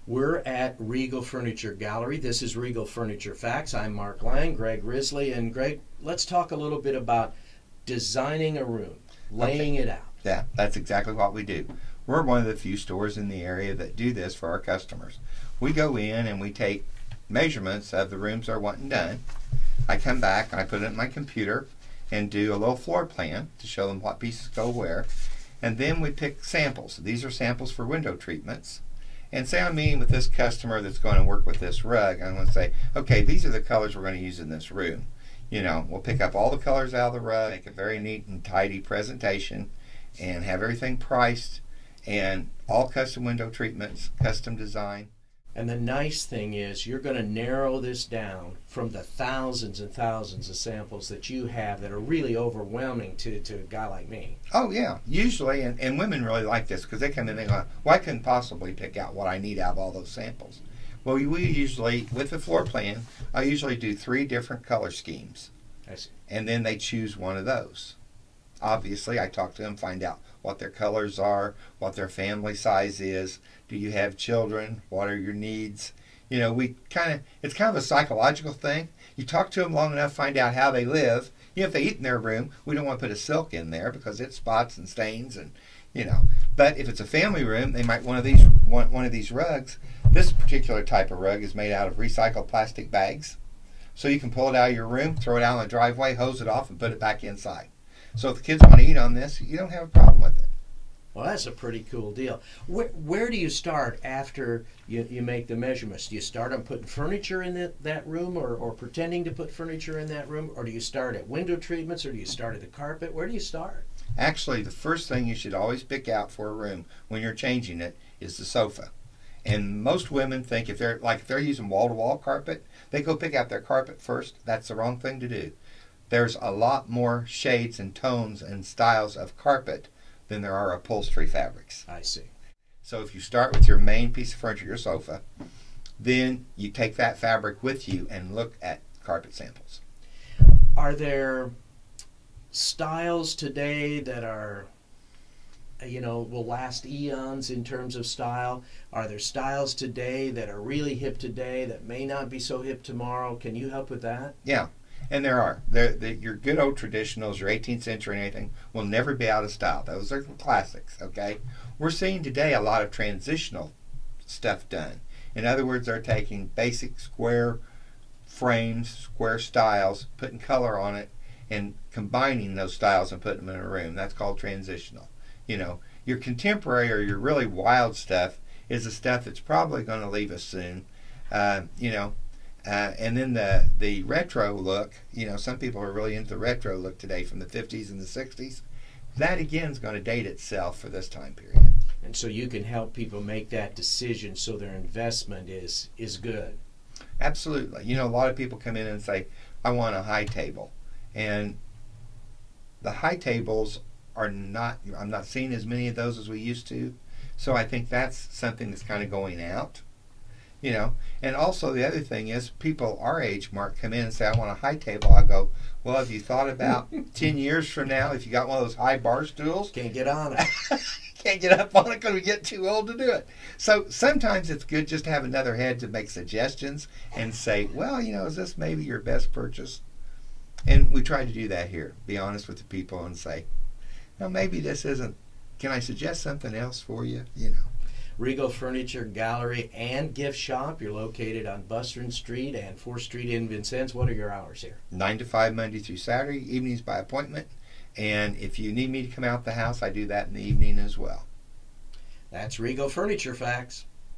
We're at Regal Furniture Gallery. This is Regal Furniture Facts. I'm Mark Lange, Greg Risley. And Greg, let's talk a little bit about designing a room, laying it out. Yeah, that's exactly what we do. We're one of the few stores in the area that do this for our customers. We go in and we take measurements of the rooms they're wanting done. I come back and I put it in my computer and do a little floor plan to show them what pieces go where. And then we pick samples. These are samples for window treatments. And say I'm meeting with this customer that's going to work with this rug. I'm going to say, okay, these are the colors we're going to use in this room. You know, we'll pick up all the colors out of the rug, make a very neat and tidy presentation, and have everything priced, and all custom window treatments, custom design. And the nice thing is you're going to narrow this down from the thousands and thousands of samples that you have that are really overwhelming to a guy like me. Oh yeah, usually, and women really like this because they come in and they go, well, I couldn't possibly pick out what I need out of all those samples. Well, we usually, with the floor plan, I usually do 3 different color schemes. I see. And then they choose one of those. Obviously, I talk to them, find out what their colors are, what their family size is. Do you have children? What are your needs? You know, it's kind of a psychological thing. You talk to them long enough, find out how they live. You know, if they eat in their room, we don't want to put a silk in there because it spots and stains and, you know. But if it's a family room, they might want one of these rugs. This particular type of rug is made out of recycled plastic bags. So you can pull it out of your room, throw it out in the driveway, hose it off, and put it back inside. So if the kids want to eat on this, you don't have a problem with it. Well, that's a pretty cool deal. Where do you start after you make the measurements? Do you start on putting furniture in that room or pretending to put furniture in that room? Or do you start at window treatments or do you start at the carpet? Where do you start? Actually, the first thing you should always pick out for a room when you're changing it is the sofa. And most women think if they're using wall-to-wall carpet, they go pick out their carpet first. That's the wrong thing to do. There's a lot more shades and tones and styles of carpet than there are upholstery fabrics. I see. So if you start with your main piece of furniture, your sofa, then you take that fabric with you and look at carpet samples. Are there styles today that are, will last eons in terms of style? Are there styles today that are really hip today that may not be so hip tomorrow? Can you help with that? Yeah. And there are. Your good old traditionals, your 18th century and anything, will never be out of style. Those are classics, okay? We're seeing today a lot of transitional stuff done. In other words, they're taking basic square frames, square styles, putting color on it, and combining those styles and putting them in a room. That's called transitional. You know, your contemporary or your really wild stuff is the stuff that's probably going to leave us soon. And then the retro look, some people are really into the retro look today from the 50s and the 60s. That again is going to date itself for this time period. And so you can help people make that decision so their investment is good. Absolutely. A lot of people come in and say, I want a high table. And the high tables I'm not seeing as many of those as we used to. So I think that's something that's kind of going out. And also the other thing is people our age, Mark, come in and say, I want a high table. I go, well, have you thought about 10 years from now if you got one of those high bar stools? Can't get on it. Can't get up on it because we get too old to do it. So sometimes it's good just to have another head to make suggestions and say, well, is this maybe your best purchase? And we try to do that here, be honest with the people and say, no, maybe this isn't. Can I suggest something else for you? Regal Furniture Gallery and Gift Shop. You're located on Bustard Street and 4th Street in Vincennes. What are your hours here? 9 to 5 Monday through Saturday, evenings by appointment. And if you need me to come out the house, I do that in the evening as well. That's Regal Furniture Facts.